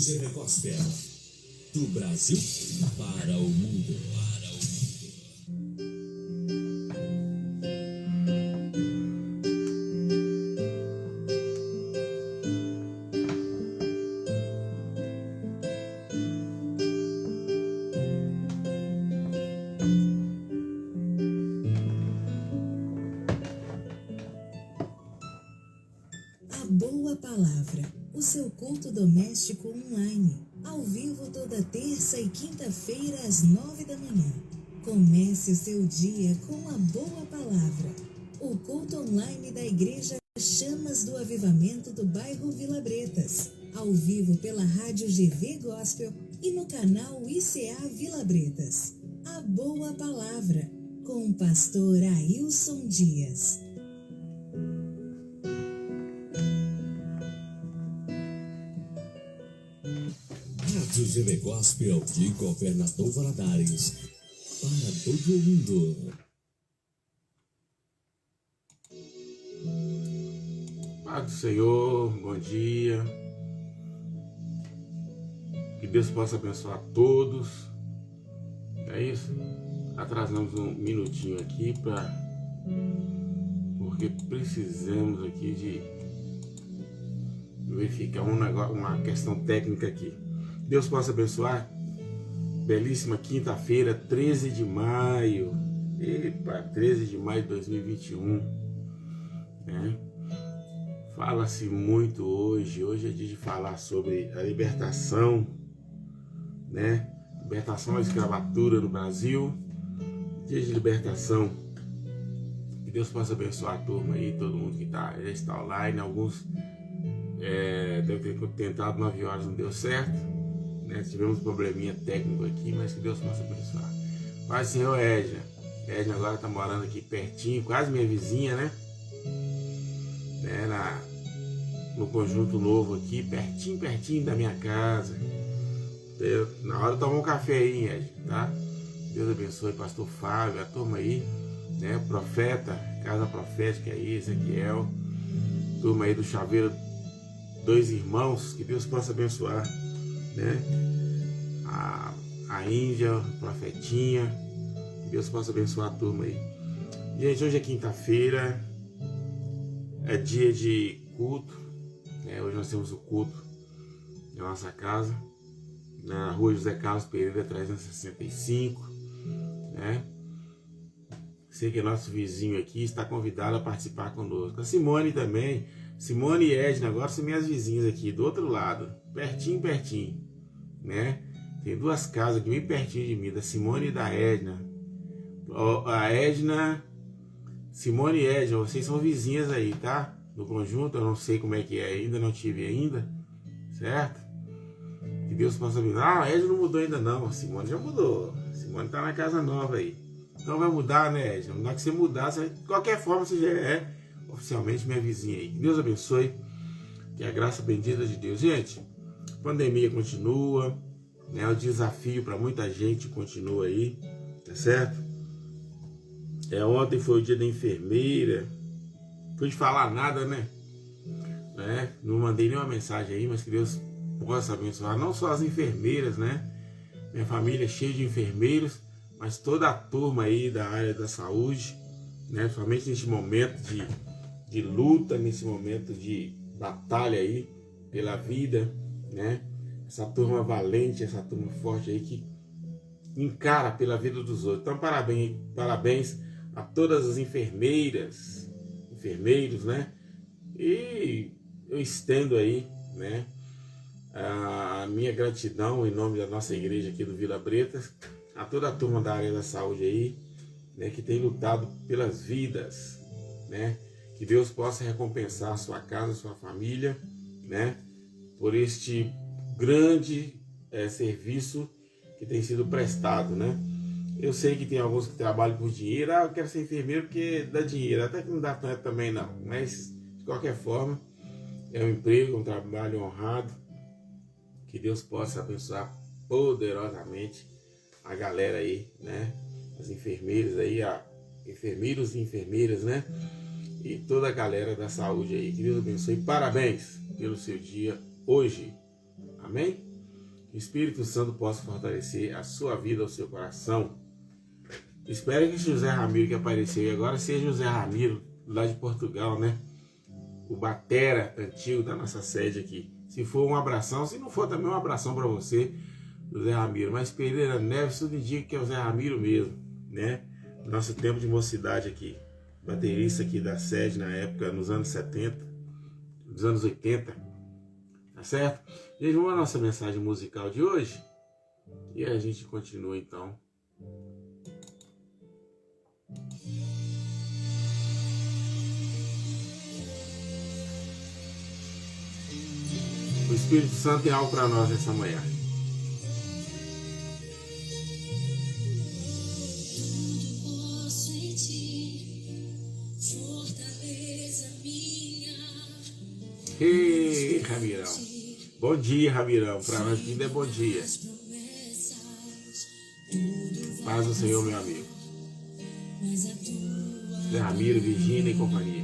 GV Gospel, do Brasil para o mundo. A Boa Palavra, o seu culto doméstico online, ao vivo toda terça e quinta-feira às 9 da manhã. Comece o seu dia com a Boa Palavra. O culto online da Igreja Chamas do Avivamento do bairro Vila Bretas, ao vivo pela Rádio GV Gospel e no canal ICA Vila Bretas. A Boa Palavra, com o pastor Ailson Dias. Rádio GV Gospel de Governador Valadares, para todo mundo. Paz do Senhor, bom dia. Que Deus possa abençoar todos. É isso? Atrasamos um minutinho aqui porque precisamos aqui de verificar uma questão técnica aqui. Deus possa abençoar. Belíssima quinta-feira, 13 de maio. Epa, 13 de maio de 2021. Né? Fala-se muito hoje. Hoje é dia de falar sobre a libertação, né? Libertação da escravatura no Brasil. Dia de libertação. Que Deus possa abençoar a turma aí, todo mundo que já está online. Alguns devem ter tentado 9 horas, não deu certo. Tivemos um probleminha técnico aqui, mas que Deus possa abençoar. Pai, Senhor, Edna. Edna agora está morando aqui pertinho, quase minha vizinha, né? No conjunto novo aqui, pertinho da minha casa. Na hora de tomar um café aí, Edna, tá? Deus abençoe, pastor Fábio, a turma aí, né? Profeta, Casa Profética aí, Ezequiel. Turma aí do Chaveiro, 2 irmãos, que Deus possa abençoar. Né? A Índia, a Profetinha, que Deus possa abençoar a turma aí. Gente, hoje é quinta-feira, é dia de culto, né? Hoje nós temos o culto na nossa casa, na rua José Carlos Pereira 365, né? Sei que é nosso vizinho aqui, está convidado a participar conosco. A Simone também. Simone e Edna agora são minhas vizinhas aqui, do outro lado, pertinho, né? Tem 2 casas aqui bem pertinho de mim, da Simone e da Edna. A Edna, Simone e Edna, vocês são vizinhas aí, tá? No conjunto, eu não sei como é que é ainda, não tive ainda, certo? Que Deus possa me dar. A Edna não mudou ainda não, a Simone já mudou. A Simone tá na casa nova aí. Então vai mudar, né, Edna? Não dá que você mudar, de qualquer forma você já é oficialmente minha vizinha aí. Que Deus abençoe, que a graça bendita de Deus. Gente, a pandemia continua, né? O desafio para muita gente continua aí, tá certo? Ontem foi o dia da enfermeira. Não pude falar nada, né? Não mandei nenhuma mensagem aí, mas que Deus possa abençoar não só as enfermeiras, né? Minha família é cheia de enfermeiros, mas toda a turma aí da área da saúde, né? Somente neste momento de luta, nesse momento de batalha aí pela vida, né? Essa turma valente, essa turma forte aí que encara pela vida dos outros. Então parabéns a todas as enfermeiras, enfermeiros, né? E eu estendo aí, né, a minha gratidão em nome da nossa igreja aqui do Vila Bretas, a toda a turma da área da saúde aí, né, que tem lutado pelas vidas, né? Que Deus possa recompensar a sua casa, a sua família, né, por este grande serviço que tem sido prestado, né? Eu sei que tem alguns que trabalham por dinheiro. Eu quero ser enfermeiro porque dá dinheiro. Até que não dá tanto também não. Mas, de qualquer forma, é um emprego, um trabalho honrado. Que Deus possa abençoar poderosamente a galera aí, né? As enfermeiras aí, enfermeiros e enfermeiras, né? E toda a galera da saúde aí. Que Deus abençoe. Parabéns pelo seu dia hoje. Amém? o Espírito Santo possa fortalecer a sua vida, o seu coração. Espero que José Ramiro que apareceu e agora seja José Ramiro, lá de Portugal, né? O batera antigo da nossa sede aqui. Se for um abração, se não for também um abração para você, José Ramiro. Mas Pereira Neves, tudo indica que é o Zé Ramiro mesmo, né? Nosso tempo de mocidade aqui. Baterista aqui da sede na época, nos anos 70, nos anos 80. Tá certo? Gente, vamos à nossa mensagem musical de hoje. E a gente continua então. O Espírito Santo tem algo para nós nessa manhã. Ei, Ramirão. Bom dia, Ramirão. Para nós ainda é bom dia. Paz do Senhor, meu amigo. Zé Ramiro, Virgínia e companhia.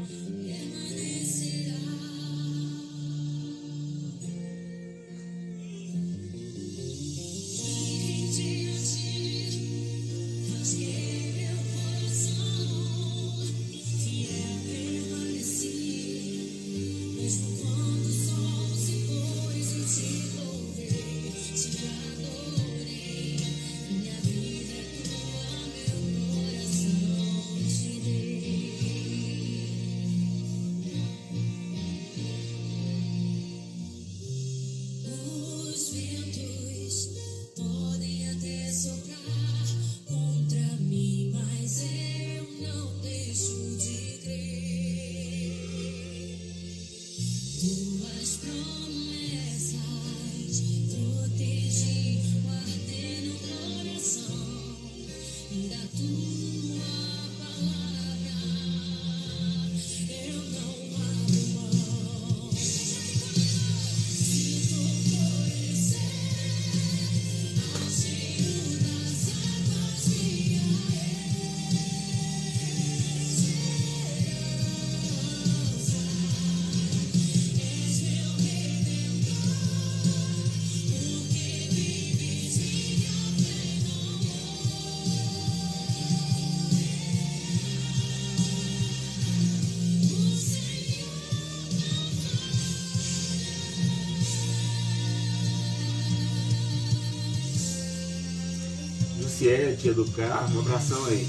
Tia do carro, um abração aí.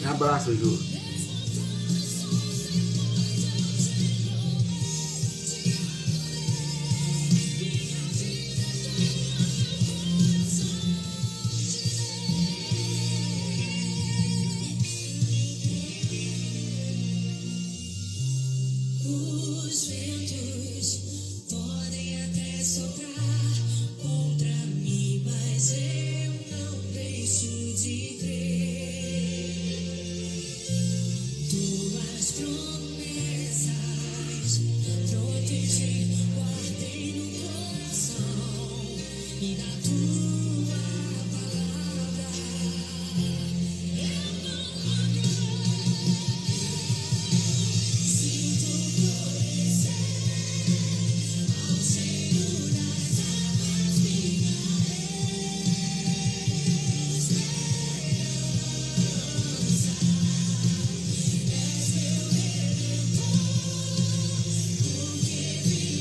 Abraço, Ju. Os ventos podem até soprar contra mim, mas eu não deixo de crer. Tuas promessas protegi, guardei no coração e na tua palavra eu não abro mão. Sinto florescer ao cheiro das águas minha esperança. És meu redentor, porque vives em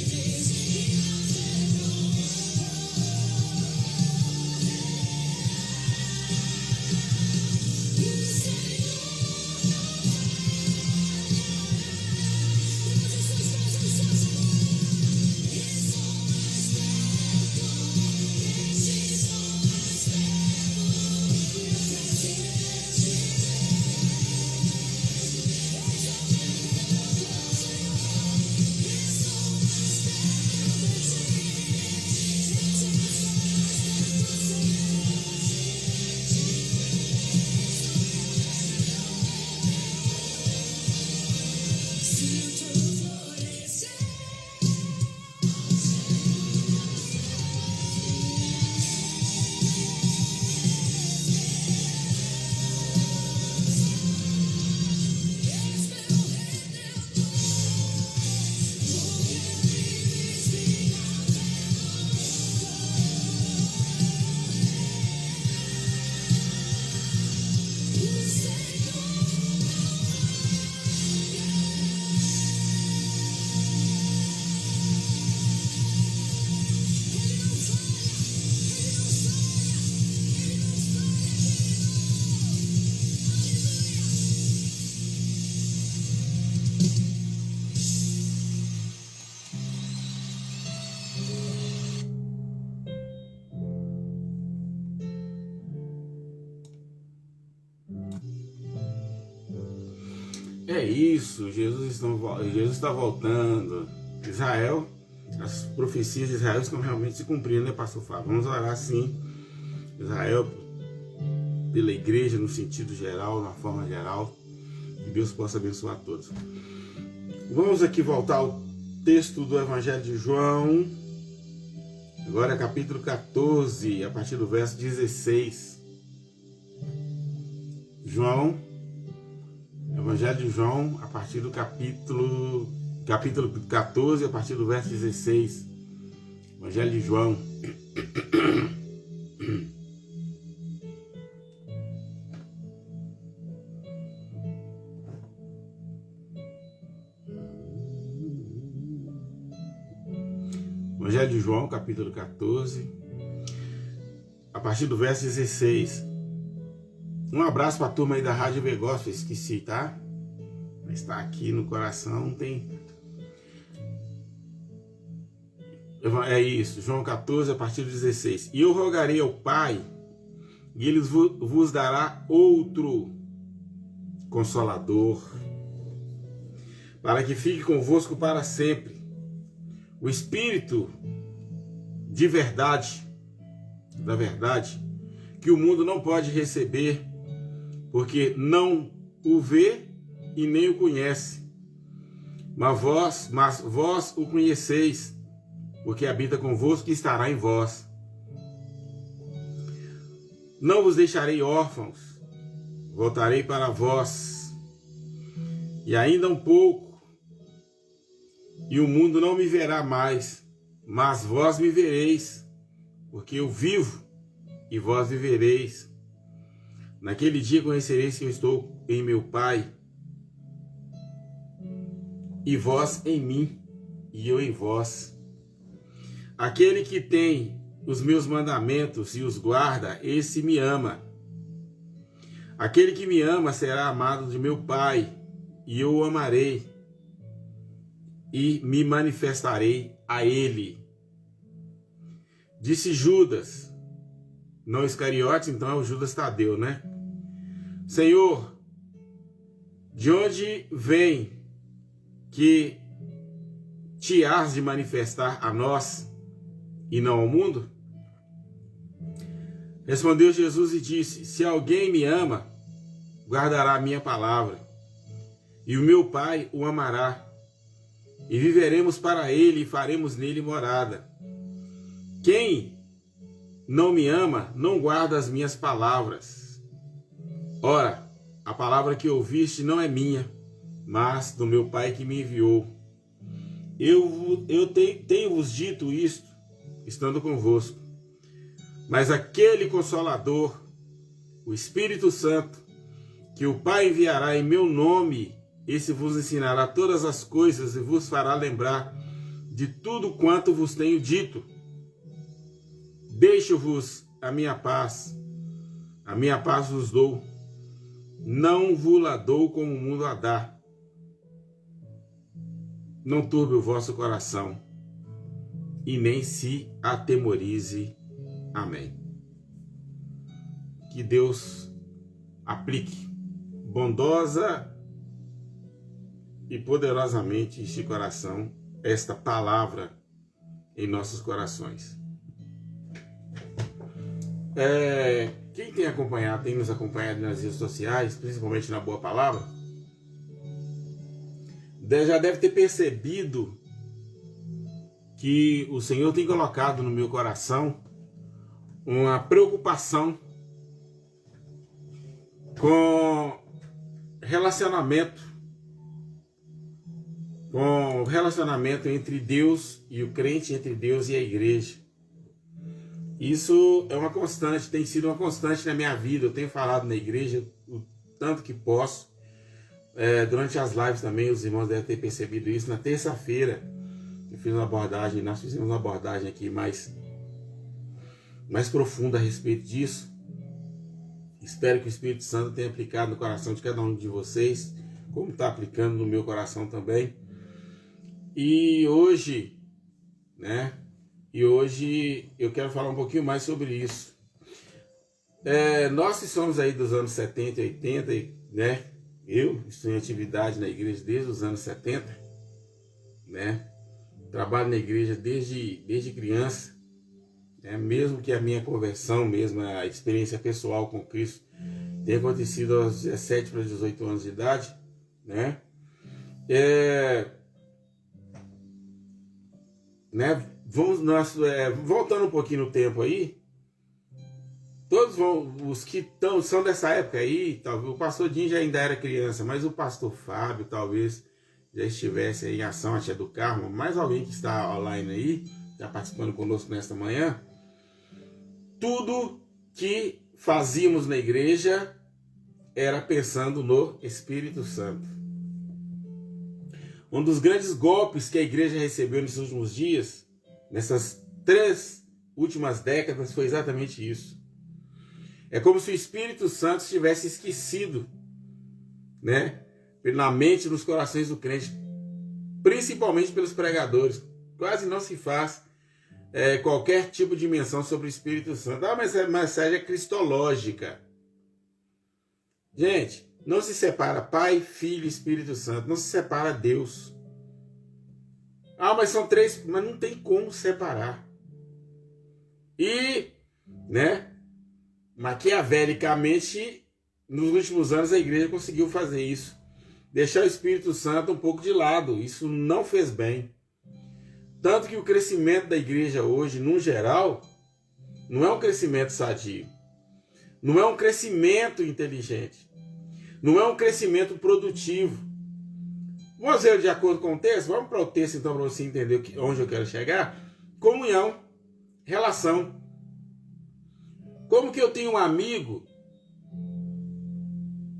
É isso, Jesus está voltando. Israel, as profecias de Israel estão realmente se cumprindo, né, pastor Fábio? Vamos orar sim. Israel, pela igreja no sentido geral, na forma geral. Que Deus possa abençoar a todos. Vamos aqui voltar ao texto do Evangelho de João. Agora capítulo 14, a partir do verso 16. Evangelho de João, a partir do capítulo 14, a partir do verso 16. Evangelho de João. Evangelho de João, capítulo 14, a partir do verso 16. Um abraço para a turma aí da Rádio Begócio, esqueci, tá? Mas está aqui no coração, tem... É isso, João 14, a partir do 16. E eu rogarei ao Pai, e Ele vos dará outro Consolador, para que fique convosco para sempre. O Espírito de verdade, da verdade, que o mundo não pode receber, porque não o vê e nem o conhece. Mas vós o conheceis, porque habita convosco e estará em vós. Não vos deixarei órfãos, voltarei para vós. E ainda um pouco, e o mundo não me verá mais, mas vós me vereis, porque eu vivo e vós vivereis. Naquele dia conhecereis que eu estou em meu Pai, e vós em mim, e eu em vós. Aquele que tem os meus mandamentos e os guarda, esse me ama. Aquele que me ama será amado de meu Pai, e eu o amarei, e me manifestarei a ele. Disse Judas, não Iscariotes, então é o Judas Tadeu, né? Senhor, de onde vem que te hás de manifestar a nós e não ao mundo? Respondeu Jesus e disse, se alguém me ama, guardará a minha palavra, e o meu Pai o amará, e viveremos para ele e faremos nele morada. Quem não me ama, não guarda as minhas palavras. Ora, a palavra que ouviste não é minha, mas do meu Pai que me enviou. Eu tenho-vos dito isto, estando convosco. Mas aquele Consolador, o Espírito Santo, que o Pai enviará em meu nome, esse vos ensinará todas as coisas e vos fará lembrar de tudo quanto vos tenho dito. Deixo-vos a minha paz vos dou. Não vos-la dou como o mundo a dá. Não turbe o vosso coração, e nem se atemorize. Amém. Que Deus aplique bondosa e poderosamente este coração, esta palavra em nossos corações. Quem tem nos acompanhado nas redes sociais, principalmente na Boa Palavra, já deve ter percebido que o Senhor tem colocado no meu coração uma preocupação com relacionamento entre Deus e o crente, entre Deus e a igreja. Isso é uma constante, tem sido uma constante na minha vida. Eu tenho falado na igreja o tanto que posso. Durante as lives também, os irmãos devem ter percebido isso. Na terça-feira, nós fizemos uma abordagem aqui mais profunda a respeito disso. Espero que o Espírito Santo tenha aplicado no coração de cada um de vocês, como está aplicando no meu coração também. E hoje, eu quero falar um pouquinho mais sobre isso. Nós que somos aí dos anos 70 e 80, Eu estou em atividade na igreja desde os anos 70, né? Trabalho na igreja desde criança, né? Mesmo que a minha conversão, mesmo a experiência pessoal com Cristo tenha acontecido aos 17 para 18 anos de idade, né? Voltando um pouquinho no tempo aí, todos os que são dessa época aí, talvez o pastor Dinho já ainda era criança, mas o pastor Fábio talvez já estivesse aí em ação, a tia do Carmo, mais alguém que está online aí, está participando conosco nesta manhã. Tudo que fazíamos na igreja era pensando no Espírito Santo. Um dos grandes golpes que a igreja recebeu nesses últimos dias, nessas 3 últimas décadas, foi exatamente isso. É como se o Espírito Santo estivesse esquecido, né? Na mente e nos corações do crente, principalmente pelos pregadores. Quase não se faz qualquer tipo de menção sobre o Espírito Santo. Mas a mensagem é cristológica. Gente, não se separa Pai, Filho e Espírito Santo. Não se separa Deus. Mas são 3, mas não tem como separar. E, né? Maquiavelicamente, nos últimos anos a igreja conseguiu fazer isso. Deixar o Espírito Santo um pouco de lado. Isso não fez bem. Tanto que o crescimento da igreja hoje, no geral, não é um crescimento sadio. Não é um crescimento inteligente. Não é um crescimento produtivo. Vamos ver de acordo com o texto? Vamos para o texto então para você entender onde eu quero chegar. Comunhão, relação. Como que eu tenho um amigo,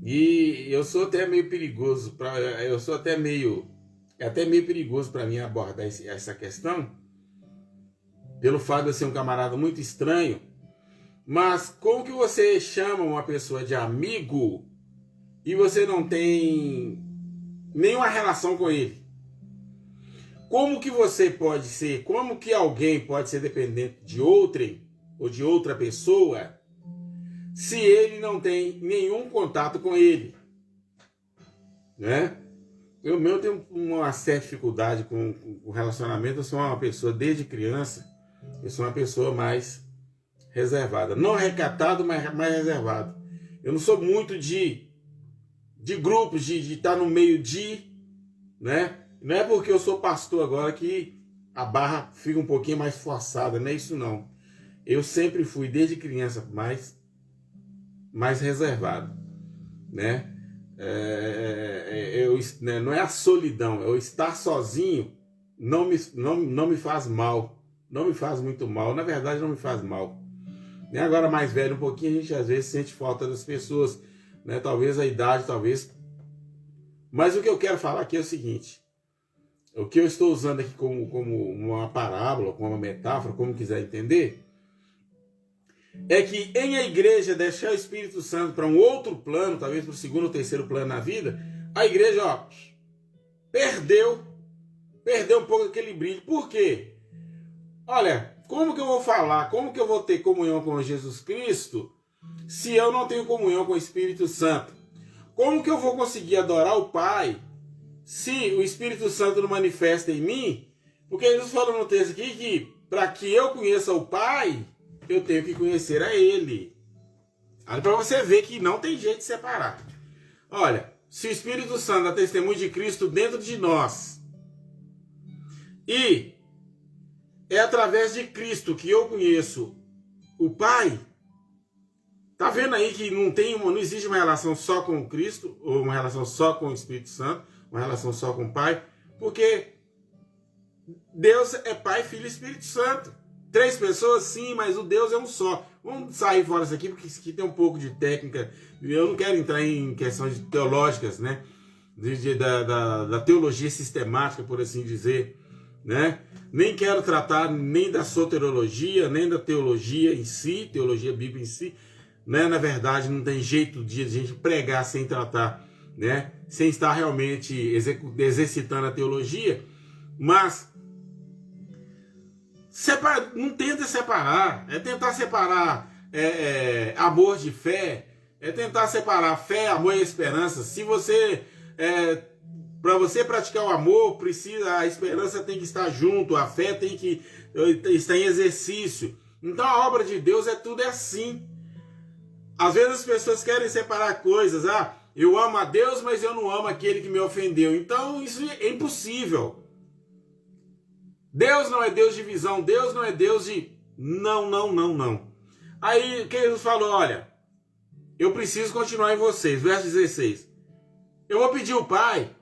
e eu sou até meio perigoso, é até meio perigoso para mim abordar essa questão, pelo fato de eu ser um camarada muito estranho, mas como que você chama uma pessoa de amigo e você não tem nenhuma relação com ele? Como que como que alguém pode ser dependente de outrem, ou de outra pessoa, se ele não tem nenhum contato com ele, né? Eu mesmo tenho uma certa dificuldade com o relacionamento. Eu sou uma pessoa desde criança, eu sou uma pessoa mais reservada, não recatado, mas mais reservado. Eu não sou muito de grupos, de estar no meio né? Não é porque eu sou pastor agora que a barra fica um pouquinho mais forçada, não é isso não. Eu sempre fui, desde criança, mais reservado, né? Não é a solidão, é o estar sozinho, não me faz mal, não me faz muito mal, na verdade não me faz mal. Né? Agora mais velho um pouquinho, a gente às vezes sente falta das pessoas, né? Talvez a idade, Mas o que eu quero falar aqui é o seguinte, o que eu estou usando aqui como uma parábola, como uma metáfora, como quiser entender, é que em a igreja deixar o Espírito Santo para um outro plano, talvez para o 2º ou 3º plano na vida, a igreja perdeu um pouco daquele brilho. Por quê? Olha, como que eu vou falar, como que eu vou ter comunhão com Jesus Cristo se eu não tenho comunhão com o Espírito Santo? Como que eu vou conseguir adorar o Pai se o Espírito Santo não manifesta em mim? Porque Jesus fala no texto aqui que para que eu conheça o Pai, eu tenho que conhecer a Ele. Olha, para você ver que não tem jeito de separar. Olha, se o Espírito Santo dá testemunho de Cristo dentro de nós, e é através de Cristo que eu conheço o Pai, tá vendo aí que não existe uma relação só com o Cristo, ou uma relação só com o Espírito Santo, uma relação só com o Pai, porque Deus é Pai, Filho e Espírito Santo. 3 pessoas, sim, mas o Deus é um só. Vamos sair fora disso aqui, porque isso aqui tem um pouco de técnica. Eu não quero entrar em questões teológicas, né? Da teologia sistemática, por assim dizer, né? Nem quero tratar nem da soteriologia, nem da teologia em si, teologia bíblica em si, né? Na verdade, não tem jeito de a gente pregar sem tratar, né? Sem estar realmente exercitando a teologia, mas não tenta separar, é tentar separar amor de fé, é tentar separar fé, amor e esperança. Se você, para você praticar o amor, a esperança tem que estar junto, a fé tem que estar em exercício. Então a obra de Deus tudo é assim. Às vezes as pessoas querem separar coisas. Eu amo a Deus, mas eu não amo aquele que me ofendeu. Então isso é impossível. Deus não é Deus de divisão, Deus não é Deus de... Não. Aí o que Jesus falou? Olha, eu preciso continuar em vocês. Verso 16. Eu vou pedir ao Pai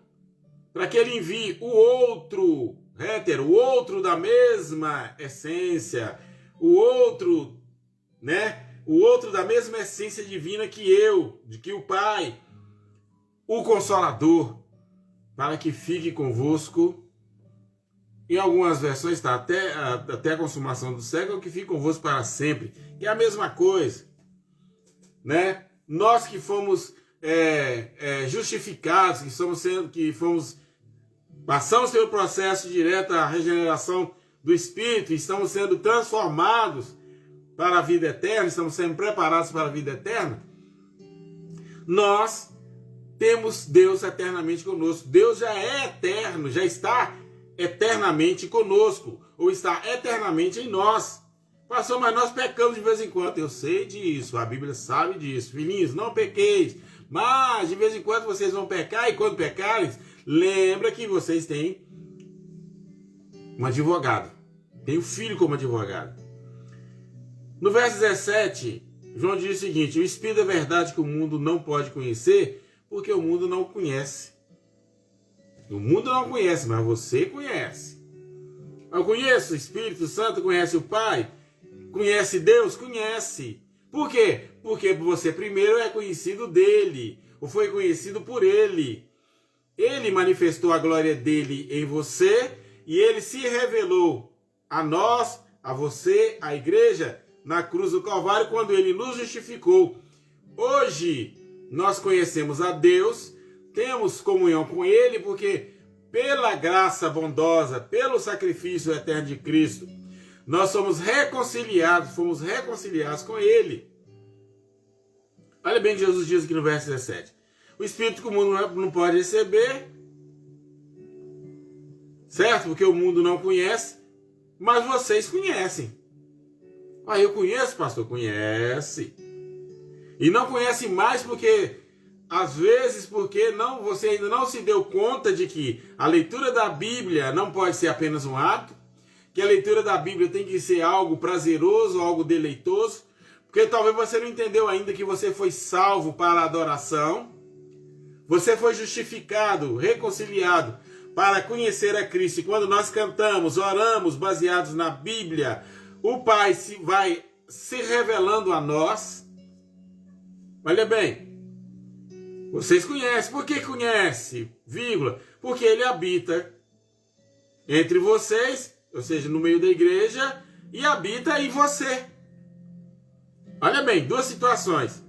para que Ele envie o outro, hétero, o outro da mesma essência, o outro, né? O outro da mesma essência divina que eu, de que o Pai, o Consolador, para que fique convosco. Em algumas versões está até a consumação do século, que fique convosco para sempre, que é a mesma coisa, né? Nós que fomos justificados, passamos pelo processo direto à regeneração do Espírito, estamos sendo transformados para a vida eterna, estamos sendo preparados para a vida eterna, nós temos Deus eternamente conosco. Deus já é eterno, já está eternamente conosco, ou está eternamente em nós. Pastor, mas nós pecamos de vez em quando. Eu sei disso, a Bíblia sabe disso. Filhinhos, não pequeis, mas de vez em quando vocês vão pecar, e quando pecarem, lembra que vocês têm um advogado, tem o Filho como advogado. No verso 17, João diz o seguinte: o Espírito é verdade que o mundo não pode conhecer, porque o mundo não conhece. O mundo não conhece, mas você conhece. Eu conheço o Espírito Santo, conhece o Pai, conhece Deus, conhece. Por quê? Porque você primeiro é conhecido dele, ou foi conhecido por ele. Ele manifestou a glória dele em você, e ele se revelou a nós, a você, a igreja, na cruz do Calvário, quando ele nos justificou. Hoje nós conhecemos a Deus, temos comunhão com ele, porque pela graça bondosa, pelo sacrifício eterno de Cristo, nós fomos reconciliados com ele. Olha bem o que Jesus diz aqui no verso 17. O Espírito que o mundo não pode receber, certo? Porque o mundo não conhece, mas vocês conhecem. Eu conheço, pastor? Conhece. E não conhece mais porque... Às vezes, porque você ainda não se deu conta de que a leitura da Bíblia não pode ser apenas um ato, que a leitura da Bíblia tem que ser algo prazeroso, algo deleitoso, porque talvez você não entendeu ainda que você foi salvo para a adoração, você foi justificado, reconciliado para conhecer a Cristo. E quando nós cantamos, oramos baseados na Bíblia, o Pai vai se revelando a nós. Olha bem. Vocês conhecem. Por que conhece? Vírgula. Porque ele habita entre vocês, ou seja, no meio da igreja, e habita em você. Olha bem, duas situações.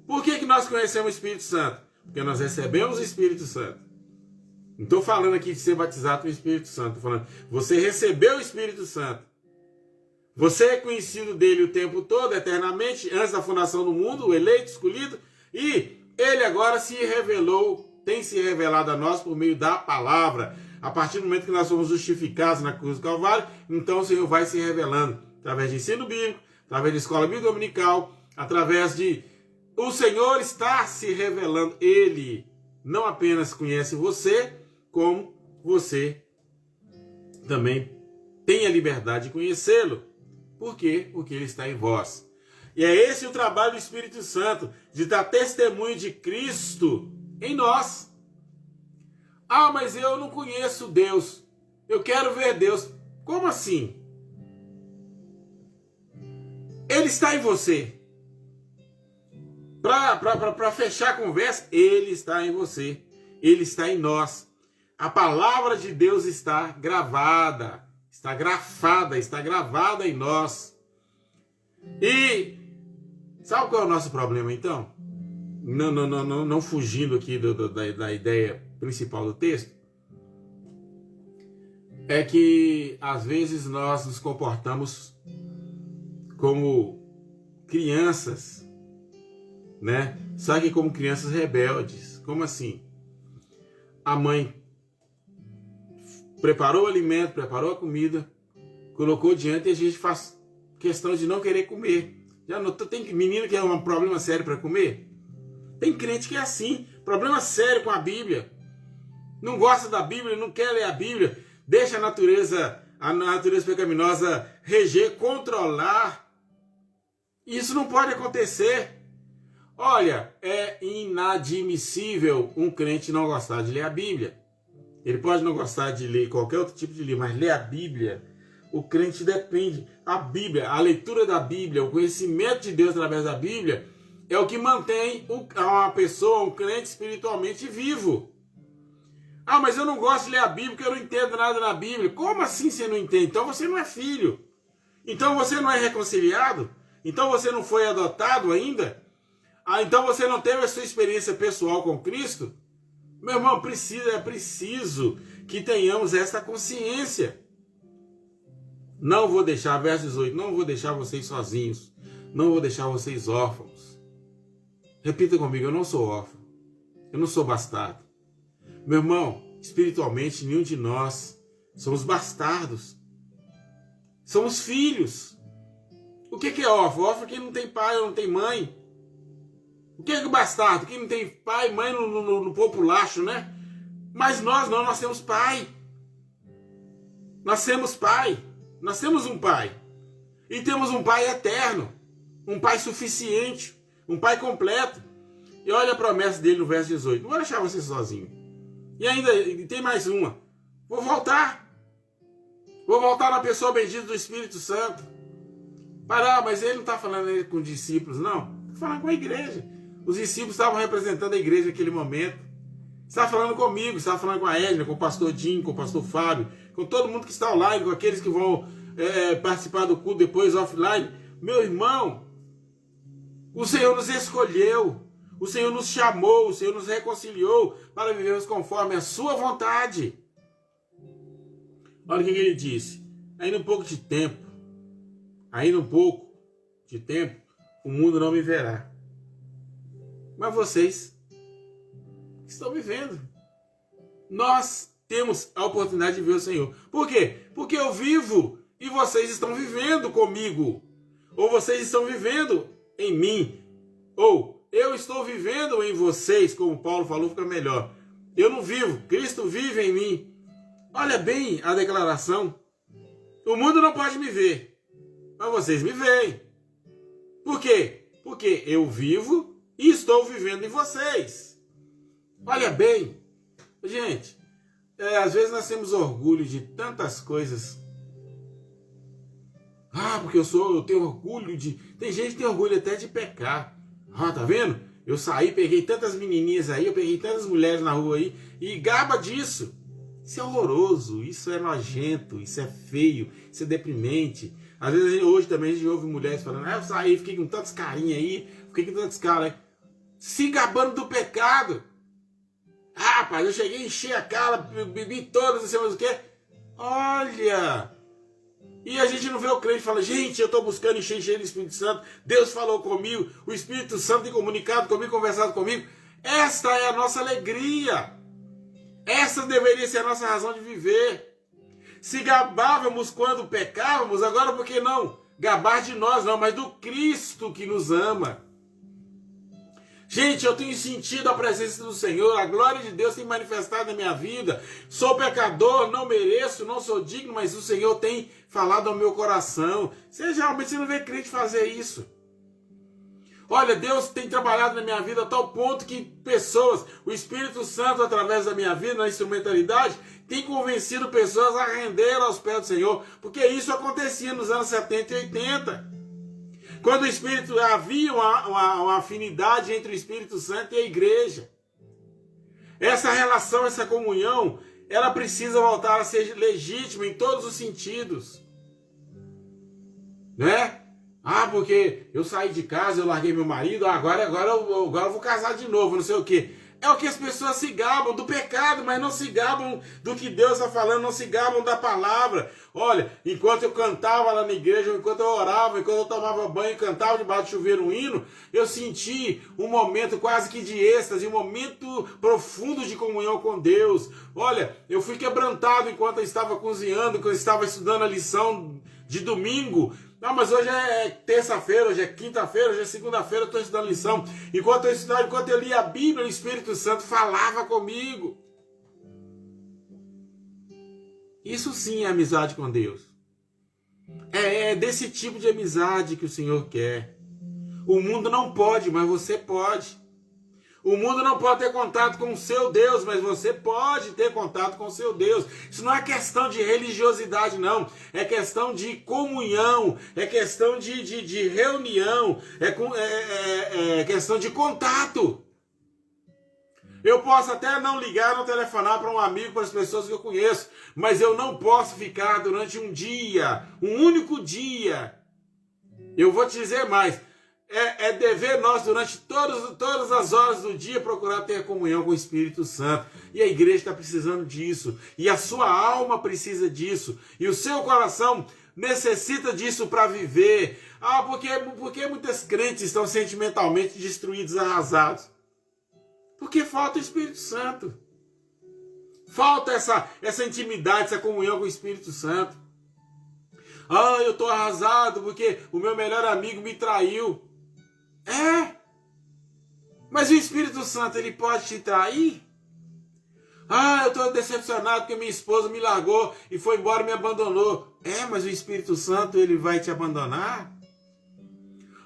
Por que nós conhecemos o Espírito Santo? Porque nós recebemos o Espírito Santo. Não estou falando aqui de ser batizado com o Espírito Santo. Estou falando, você recebeu o Espírito Santo. Você é conhecido dele o tempo todo, eternamente, antes da fundação do mundo, o eleito, escolhido, e ele agora tem se revelado a nós por meio da palavra. A partir do momento que nós somos justificados na cruz do Calvário, então o Senhor vai se revelando através de ensino bíblico, através de escola bíblica dominical, através de... O Senhor está se revelando. Ele não apenas conhece você, como você também tem a liberdade de conhecê-lo. Por quê? Porque ele está em vós. E é esse o trabalho do Espírito Santo, de dar testemunho de Cristo em nós. Mas eu não conheço Deus. Eu quero ver Deus. Como assim? Ele está em você. Para fechar a conversa, ele está em você. Ele está em nós. A palavra de Deus está gravada, está grafada, está gravada em nós. E sabe qual é o nosso problema, então? Não fugindo aqui da ideia principal do texto. É que, às vezes, nós nos comportamos como crianças, né? Só que como crianças rebeldes. Como assim? A mãe preparou o alimento, preparou a comida, colocou diante e a gente faz questão de não querer comer. Já notou? Tem menino que é um problema sério para comer? Tem crente que é assim, problema sério com a Bíblia. Não gosta da Bíblia, não quer ler a Bíblia, deixa a natureza pecaminosa reger, controlar. Isso não pode acontecer. Olha, é inadmissível um crente não gostar de ler a Bíblia. Ele pode não gostar de ler qualquer outro tipo de livro, mas ler a Bíblia, o crente depende. A Bíblia, a leitura da Bíblia, o conhecimento de Deus através da Bíblia é o que mantém uma pessoa, um crente espiritualmente vivo. Ah, mas eu não gosto de ler a Bíblia porque eu não entendo nada na Bíblia. Como assim você não entende? Então você não é filho. Então você não é reconciliado? Então você não foi adotado ainda? Ah, então você não teve a sua experiência pessoal com Cristo? Meu irmão, é preciso que tenhamos essa consciência. Não vou deixar, verso 18, não vou deixar vocês sozinhos. Não vou deixar vocês órfãos. Repita comigo, eu não sou órfão. Eu não sou bastardo. Meu irmão, espiritualmente, nenhum de nós somos bastardos. Somos filhos. O que é órfão? Órfão é quem não tem pai ou não tem mãe. O que é bastardo? Quem não tem pai e mãe no populacho, né? Mas nós não, nós temos pai. Nós temos pai. Nós temos um pai. E temos um pai eterno. Um pai suficiente. Um pai completo. E olha a promessa dele no verso 18. Não vou deixar você sozinho. E ainda tem mais uma. Vou voltar. Vou voltar na pessoa bendita do Espírito Santo. Mas ele não está falando com os discípulos, não. Está falando com a igreja. Os discípulos estavam representando a igreja naquele momento. Está falando comigo, está falando com a Edna, com o pastor Dinho, com o pastor Fábio, com todo mundo que está online, com aqueles que vão participar do culto depois offline. Meu irmão, o Senhor nos escolheu. O Senhor nos chamou, o Senhor nos reconciliou para vivermos conforme a sua vontade. Olha o que ele disse. Ainda um pouco de tempo, o mundo não me verá. Mas vocês estão vivendo. Nós temos a oportunidade de ver o Senhor. Por quê? Porque eu vivo e vocês estão vivendo comigo. Ou vocês estão vivendo em mim. Ou eu estou vivendo em vocês, como Paulo falou, fica melhor. Eu não vivo, Cristo vive em mim. Olha bem a declaração. O mundo não pode me ver, mas vocês me veem. Por quê? Porque eu vivo e estou vivendo em vocês. Olha bem. Gente, às vezes nós temos orgulho de tantas coisas. Porque eu tenho orgulho de... Tem gente que tem orgulho até de pecar. Tá vendo? Eu saí, peguei tantas menininhas aí, eu peguei tantas mulheres na rua aí, e gaba disso. Isso é horroroso, isso é nojento, isso é feio, isso é deprimente. Às vezes hoje também a gente ouve mulheres falando, eu saí, fiquei com tantos carinhas aí, fiquei com tantos caras aí. Se gabando do pecado. Rapaz, eu cheguei, enchi a cara, bebi todas, não sei mais o que. Olha... E a gente não vê o crente e fala, gente, eu estou buscando encher do Espírito Santo, Deus falou comigo, o Espírito Santo tem comunicado comigo, conversado comigo. Esta é a nossa alegria. Essa deveria ser a nossa razão de viver. Se gabávamos quando pecávamos, agora por que não? Gabar de nós não, mas do Cristo que nos ama. Gente, eu tenho sentido a presença do Senhor, a glória de Deus tem manifestado na minha vida. Sou pecador, não mereço, não sou digno, mas o Senhor tem falado ao meu coração. Geralmente você não vê crente fazer isso. Olha, Deus tem trabalhado na minha vida a tal ponto que pessoas, o Espírito Santo através da minha vida, na instrumentalidade, tem convencido pessoas a render aos pés do Senhor. Porque isso acontecia nos anos 70 e 80. Quando o Espírito, havia uma afinidade entre o Espírito Santo e a igreja. Essa relação, essa comunhão, ela precisa voltar a ser legítima em todos os sentidos. Né? Porque eu saí de casa, eu larguei meu marido, agora eu vou casar de novo, não sei o quê. É o que as pessoas se gabam do pecado, mas não se gabam do que Deus está falando, não se gabam da palavra. Olha, enquanto eu cantava lá na igreja, enquanto eu orava, enquanto eu tomava banho e cantava debaixo de chuveiro um hino, eu senti um momento quase que de êxtase, um momento profundo de comunhão com Deus. Olha, eu fui quebrantado enquanto eu estava cozinhando, enquanto eu estava estudando a lição de domingo. Não, mas hoje é terça-feira, hoje é quinta-feira, hoje é segunda-feira, eu estou estudando lição. Enquanto eu estudava, enquanto eu lia a Bíblia, o Espírito Santo falava comigo. Isso sim é amizade com Deus. É desse tipo de amizade que o Senhor quer. O mundo não pode, mas você pode. O mundo não pode ter contato com o seu Deus, mas você pode ter contato com o seu Deus. Isso não é questão de religiosidade, não. É questão de comunhão, é questão de reunião, é questão de contato. Eu posso até não ligar, não telefonar para um amigo, para as pessoas que eu conheço, mas eu não posso ficar durante um dia, um único dia. Eu vou te dizer mais. É dever nosso durante todas as horas do dia procurar ter comunhão com o Espírito Santo. E a igreja está precisando disso. E a sua alma precisa disso. E o seu coração necessita disso para viver. Porque muitos crentes estão sentimentalmente destruídos, arrasados? Porque falta o Espírito Santo. Falta essa intimidade, essa comunhão com o Espírito Santo. Eu estou arrasado porque o meu melhor amigo me traiu. Mas o Espírito Santo, ele pode te trair? Eu estou decepcionado porque minha esposa me largou e foi embora e me abandonou. Mas o Espírito Santo, ele vai te abandonar?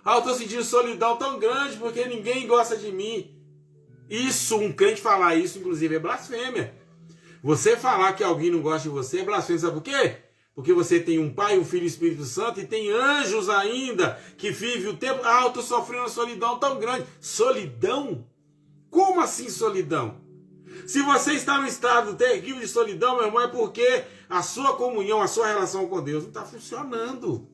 Eu estou sentindo solidão tão grande porque ninguém gosta de mim. Isso, um crente falar isso, inclusive, é blasfêmia. Você falar que alguém não gosta de você é blasfêmia, sabe por quê? Porque você tem um Pai, um Filho e um Espírito Santo, e tem anjos ainda que vivem o tempo. Eu estou sofrendo uma solidão tão grande. Solidão? Como assim solidão? Se você está num estado terrível de solidão, meu irmão, é porque a sua comunhão, a sua relação com Deus não está funcionando.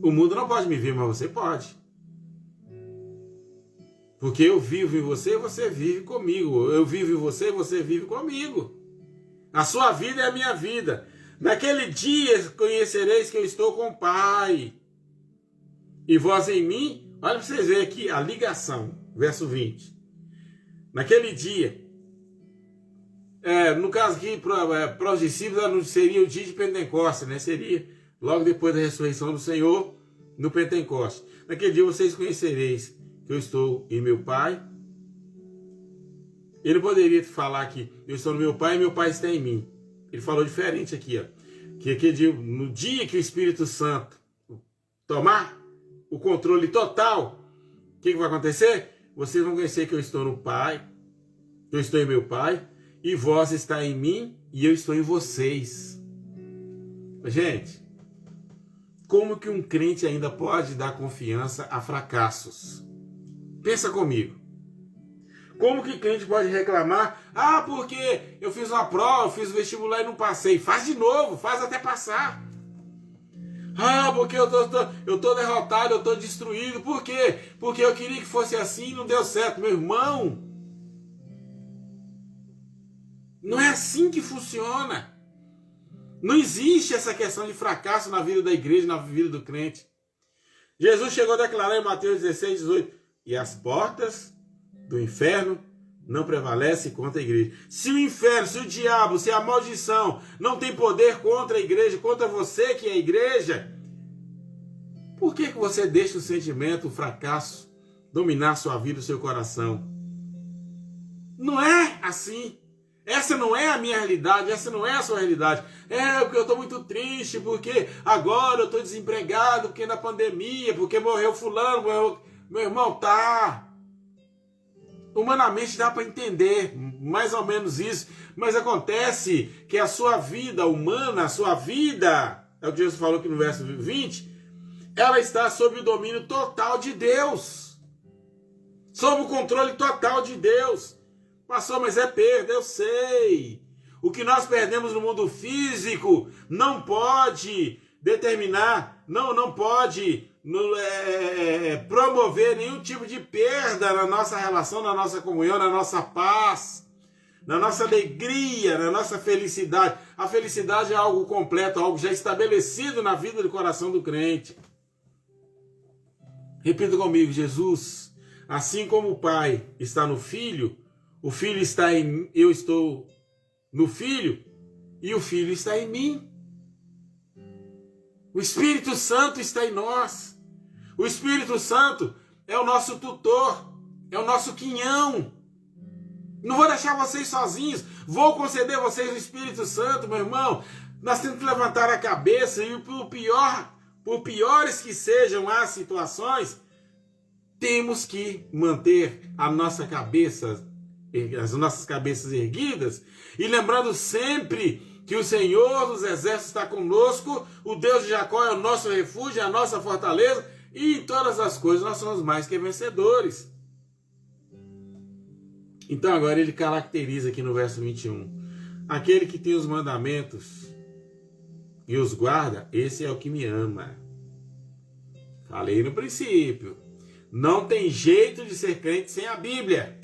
O mundo não pode me ver, mas você pode. Porque eu vivo em você e você vive comigo. Eu vivo em você e você vive comigo. A sua vida é a minha vida. Naquele dia conhecereis que eu estou com o Pai. E vós em mim. Olha para vocês verem aqui a ligação. Verso 20. Naquele dia. No caso aqui, para os discípulos, não seria o dia de Pentecostes, né? Seria logo depois da ressurreição do Senhor, no Pentecostes. Naquele dia vocês conhecereis que eu estou em meu Pai. Ele poderia falar que eu estou no meu Pai e meu Pai está em mim. Ele falou diferente aqui, ó. Que aquele dia, no dia que o Espírito Santo tomar o controle total, o que vai acontecer? Vocês vão conhecer que eu estou no Pai, que eu estou em meu Pai, e vós está em mim e eu estou em vocês. Gente, como que um crente ainda pode dar confiança a fracassos? Pensa comigo. Como que crente pode reclamar? Porque eu fiz uma prova, eu fiz o vestibular e não passei. Faz de novo, faz até passar. Porque eu tô derrotado, eu tô destruído. Por quê? Porque eu queria que fosse assim e não deu certo. Meu irmão, não é assim que funciona. Não existe essa questão de fracasso na vida da igreja, na vida do crente. Jesus chegou a declarar em Mateus 16, 18, e as portas do inferno não prevalece contra a igreja. Se o inferno, se o diabo, se a maldição não tem poder contra a igreja, contra você que é a igreja, por que você deixa o sentimento, o fracasso, dominar sua vida, o seu coração? Não é assim. Essa não é a minha realidade, essa não é a sua realidade. Porque eu estou muito triste, porque agora eu estou desempregado, porque na pandemia, porque morreu fulano, morreu... Meu irmão, tá... Humanamente dá para entender mais ou menos isso, mas acontece que a sua vida humana, a sua vida, é o que Jesus falou aqui no verso 20, ela está sob o domínio total de Deus, sob o controle total de Deus. Pastor, mas é perda, eu sei. O que nós perdemos no mundo físico não pode determinar não pode promover nenhum tipo de perda na nossa relação, na nossa comunhão, na nossa paz, na nossa alegria, na nossa felicidade. A felicidade é algo completo, algo já estabelecido na vida do coração do crente. Repita comigo: Jesus, assim como o Pai está no Filho, o Filho está em mim, eu estou no Filho e o Filho está em mim. O Espírito Santo está em nós. O Espírito Santo é o nosso tutor, é o nosso quinhão. Não vou deixar vocês sozinhos, vou conceder a vocês o Espírito Santo, meu irmão. Nós temos que levantar a cabeça e por piores que sejam as situações, temos que manter as nossas cabeças erguidas e lembrando sempre que o Senhor dos Exércitos está conosco, o Deus de Jacó é o nosso refúgio, é a nossa fortaleza, e em todas as coisas nós somos mais que vencedores. Então agora ele caracteriza aqui no verso 21. Aquele que tem os mandamentos e os guarda, esse é o que me ama. Falei no princípio. Não tem jeito de ser crente sem a Bíblia.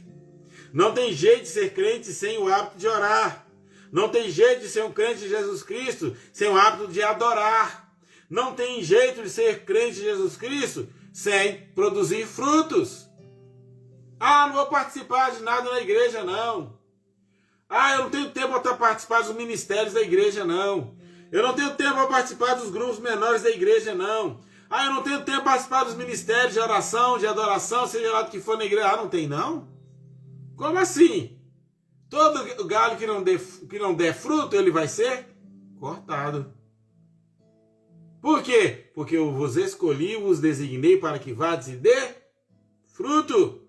Não tem jeito de ser crente sem o hábito de orar. Não tem jeito de ser um crente de Jesus Cristo sem o hábito de adorar. Não tem jeito de ser crente de Jesus Cristo sem produzir frutos. Ah, não vou participar de nada na igreja, não. Ah, eu não tenho tempo para participar dos ministérios da igreja, não. Eu não tenho tempo para participar dos grupos menores da igreja, não. Ah, eu não tenho tempo para participar dos ministérios de oração, de adoração, seja lá do que for na igreja. Ah, não tem, não? Como assim? Todo galho que não der fruto, ele vai ser cortado. Por quê? Porque eu vos escolhi, vos designei para que vades e dê fruto.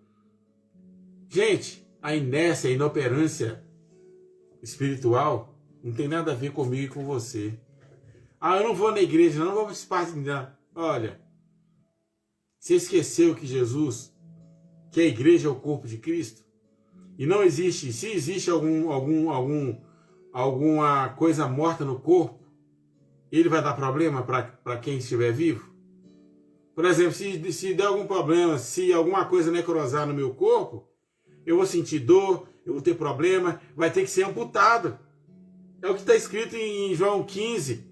Gente, a inércia, a inoperância espiritual não tem nada a ver comigo e com você. Ah, eu não vou na igreja, não vou participar de nada. Olha, você esqueceu que Jesus, que a igreja é o corpo de Cristo? E não existe, se existe alguma coisa morta no corpo, ele vai dar problema para quem estiver vivo? Por exemplo, se der algum problema, se alguma coisa necrosar no meu corpo, eu vou sentir dor, eu vou ter problema, vai ter que ser amputado. É o que está escrito em João 15.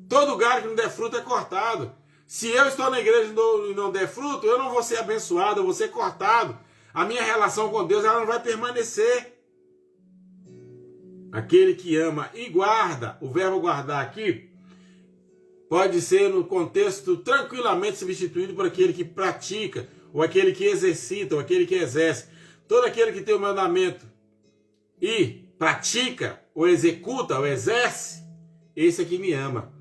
Todo galho que não der fruto é cortado. Se eu estou na igreja e não der fruto, eu não vou ser abençoado, eu vou ser cortado. A minha relação com Deus ela não vai permanecer. Aquele que ama e guarda, o verbo guardar aqui, pode ser no contexto tranquilamente substituído por aquele que pratica, ou aquele que exercita, ou aquele que exerce. Todo aquele que tem o mandamento e pratica, ou executa, ou exerce, esse aqui me ama.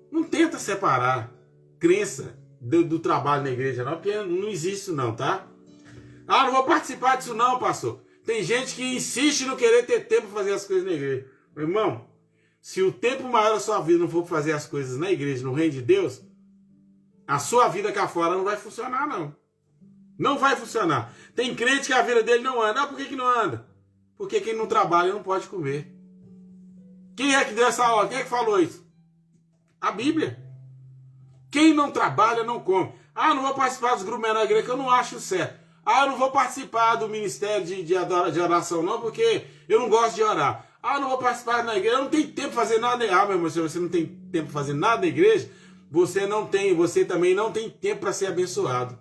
Não tenta separar crença do trabalho na igreja, não, porque não existe isso não, tá? Ah, não vou participar disso não, pastor. Tem gente que insiste no querer ter tempo para fazer as coisas na igreja. Meu irmão, se o tempo maior da sua vida não for fazer as coisas na igreja, no reino de Deus, a sua vida cá fora não vai funcionar, não. Não vai funcionar. Tem crente que a vida dele não anda. Ah, por que não anda? Porque quem não trabalha não pode comer. Quem é que deu essa ordem? Quem é que falou isso? A Bíblia. Quem não trabalha não come. Ah, não vou participar dos grupos menores da igreja, que eu não acho certo. Ah, eu não vou participar do ministério de oração não, porque eu não gosto de orar. Ah, eu não vou participar da igreja, eu não tenho tempo para fazer nada. Ah, meu irmão, se você não tem tempo para fazer nada na igreja, você também não tem tempo para ser abençoado.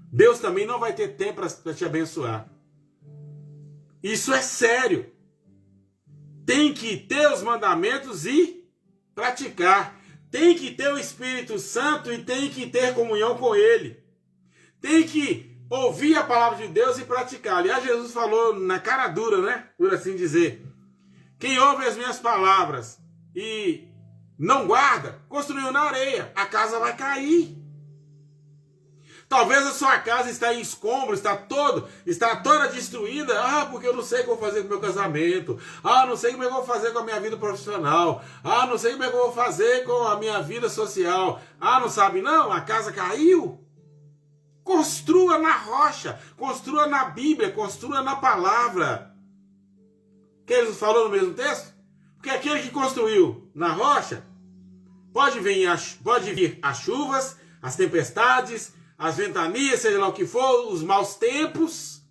Deus também não vai ter tempo para te abençoar. Isso é sério. Tem que ter os mandamentos e praticar. Tem que ter o Espírito Santo e tem que ter comunhão com Ele. Tem que ouvir a palavra de Deus e praticar. Aliás, Jesus falou na cara dura, né? Por assim dizer. Quem ouve as minhas palavras e não guarda, construiu na areia. A casa vai cair. Talvez a sua casa está em escombro, está toda destruída. Ah, porque eu não sei o que eu vou fazer com o meu casamento. Ah, não sei como é que eu vou fazer com a minha vida profissional. Ah, não sei como é que eu vou fazer com a minha vida social. Ah, não sabe não? A casa caiu. Construa na rocha, construa na Bíblia, construa na palavra. Que ele falou no mesmo texto? Porque aquele que construiu na rocha pode vir as chuvas, as tempestades, as ventanias, seja lá o que for, os maus tempos.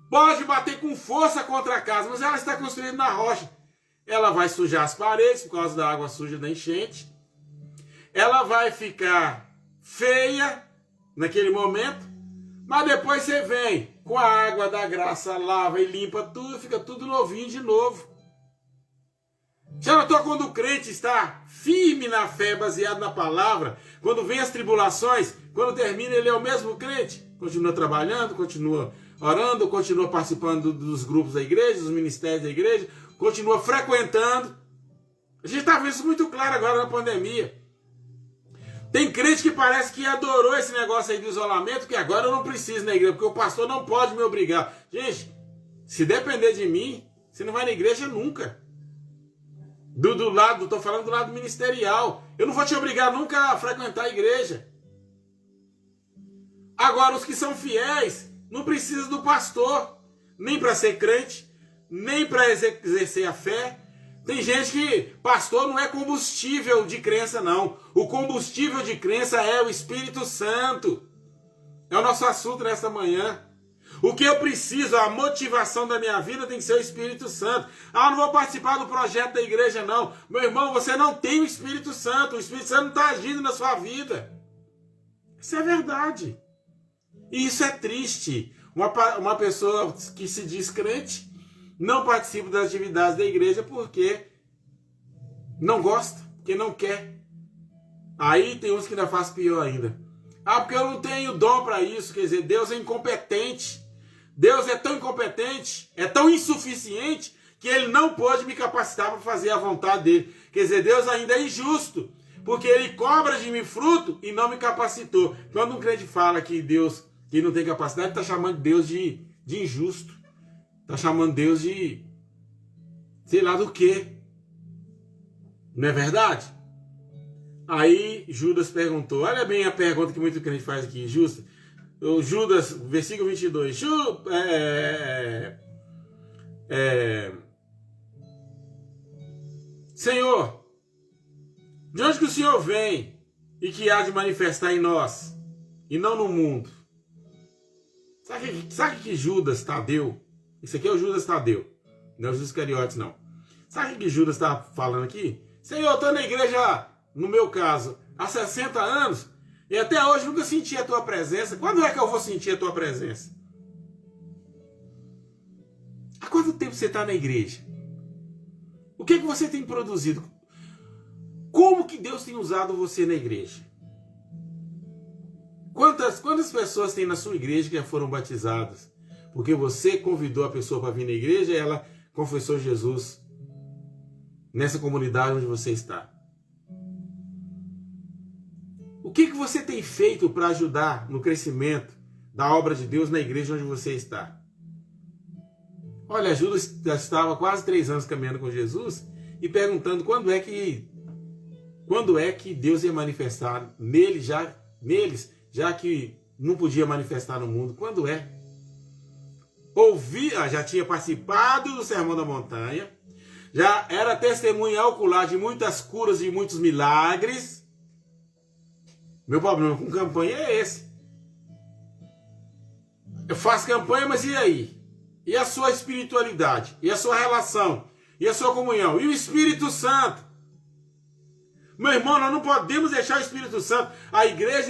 Pode bater com força contra a casa, mas ela está construída na rocha. Ela vai sujar as paredes por causa da água suja da enchente. Ela vai ficar feia naquele momento, mas depois você vem com a água da graça, lava e limpa tudo, fica tudo novinho de novo. Já notou quando o crente está firme na fé, baseado na palavra, quando vem as tribulações, quando termina ele é o mesmo crente? Continua trabalhando, continua orando, continua participando dos grupos da igreja, dos ministérios da igreja, continua frequentando. A gente está vendo isso muito claro agora na pandemia. Tem crente que parece que adorou esse negócio aí do isolamento, que agora eu não preciso ir na igreja, porque o pastor não pode me obrigar. Gente, se depender de mim, você não vai na igreja nunca. Estou falando do lado ministerial. Eu não vou te obrigar nunca a frequentar a igreja. Agora, os que são fiéis, não precisam do pastor, nem para ser crente, nem para exercer a fé. Tem gente que pastor não é combustível de crença, não. O combustível de crença é o Espírito Santo. É o nosso assunto nesta manhã. O que eu preciso, a motivação da minha vida tem que ser o Espírito Santo. Ah, não vou participar do projeto da igreja, não. Meu irmão, você não tem o Espírito Santo. O Espírito Santo não está agindo na sua vida. Isso é verdade. E isso é triste. Uma pessoa que se diz crente não participa das atividades da igreja porque não gosta, porque não quer. Aí tem uns que ainda fazem pior ainda. Ah, porque eu não tenho dom para isso. Quer dizer, Deus é incompetente. Deus é tão incompetente, é tão insuficiente, que ele não pode me capacitar para fazer a vontade dele. Quer dizer, Deus ainda é injusto, porque ele cobra de mim fruto e não me capacitou. Quando um crente fala que Deus que não tem capacidade, está chamando Deus de injusto. Está chamando Deus de sei lá do quê. Não é verdade? Aí Judas perguntou, olha bem a pergunta que muito crente faz aqui, justa. O Judas, versículo 22. Senhor, de onde que o Senhor vem e que há de manifestar em nós e não no mundo? Sabe que Judas Tadeu, isso aqui é o Judas Tadeu, não é o Judas Iscariotes não. Sabe o que Judas está falando aqui? Senhor, eu estou na igreja, no meu caso, há 60 anos, e até hoje nunca senti a tua presença. Quando é que eu vou sentir a tua presença? Há quanto tempo você está na igreja? O que você tem produzido? Como que Deus tem usado você na igreja? Quantas pessoas tem na sua igreja que já foram batizadas? Porque você convidou a pessoa para vir na igreja e ela confessou Jesus nessa comunidade onde você está. O que você tem feito para ajudar no crescimento da obra de Deus na igreja onde você está? Olha, Judas já estava quase 3 anos caminhando com Jesus e perguntando quando é que Deus ia manifestar neles, já que não podia manifestar no mundo. Quando é? Já tinha participado do Sermão da Montanha, já era testemunha ocular de muitas curas e muitos milagres. Meu problema com campanha é esse. Eu faço campanha, mas e aí? E a sua espiritualidade? E a sua relação? E a sua comunhão? E o Espírito Santo? Meu irmão, nós não podemos deixar o Espírito Santo. A igreja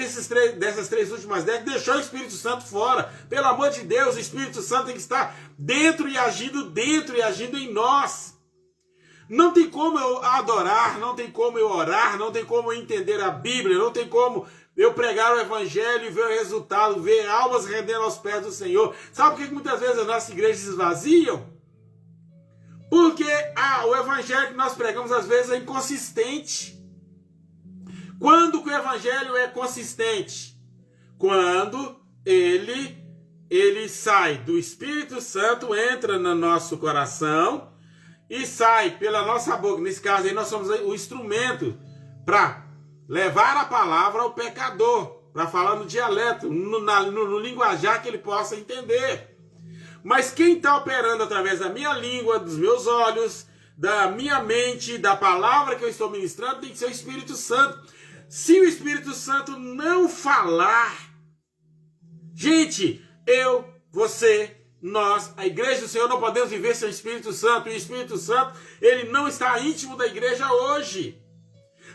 dessas 3 últimas décadas deixou o Espírito Santo fora. Pelo amor de Deus, o Espírito Santo tem que estar dentro e agindo em nós. Não tem como eu adorar, não tem como eu orar, não tem como eu entender a Bíblia, não tem como eu pregar o Evangelho e ver o resultado, ver almas rendendo aos pés do Senhor. Sabe por que muitas vezes as nossas igrejas se esvaziam? Porque o Evangelho que nós pregamos às vezes é inconsistente. Quando que o Evangelho é consistente? Quando ele sai do Espírito Santo, entra no nosso coração e sai pela nossa boca. Nesse caso aí nós somos o instrumento para levar a palavra ao pecador, para falar no dialeto, no linguajar que ele possa entender. Mas quem está operando através da minha língua, dos meus olhos, da minha mente, da palavra que eu estou ministrando, tem que ser o Espírito Santo. Se o Espírito Santo não falar, gente, eu, você, nós, a igreja do Senhor, não podemos viver sem o Espírito Santo. E o Espírito Santo, ele não está íntimo da igreja hoje.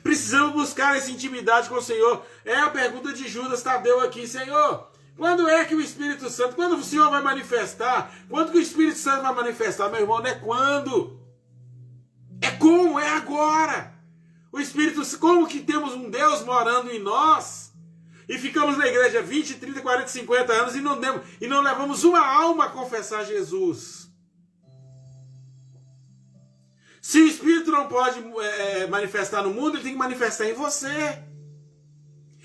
Precisamos buscar essa intimidade com o Senhor. É a pergunta de Judas Tadeu aqui, Senhor. Quando é que o Espírito Santo, quando o Senhor vai manifestar? Quando que o Espírito Santo vai manifestar, meu irmão? Não é quando. É como, é agora. O Espírito, como que temos um Deus morando em nós e ficamos na igreja 20, 30, 40, 50 anos e não levamos uma alma a confessar Jesus? Se o Espírito não pode manifestar no mundo, ele tem que manifestar em você.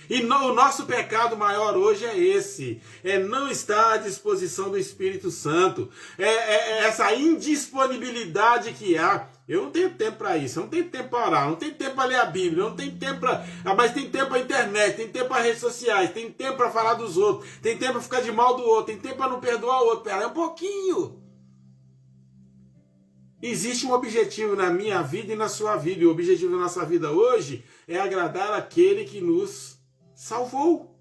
E o nosso pecado maior hoje é esse, é não estar à disposição do Espírito Santo, é essa indisponibilidade que há. Eu não tenho tempo para isso, eu não tenho tempo para orar, eu não tenho tempo para ler a Bíblia, eu não tenho tempo para... Mas tem tempo para a internet, tem tempo para redes sociais, tem tempo para falar dos outros, tem tempo para ficar de mal do outro, tem tempo para não perdoar o outro. Pera, é um pouquinho. Existe um objetivo na minha vida e na sua vida, e o objetivo da nossa vida hoje é agradar aquele que nos salvou.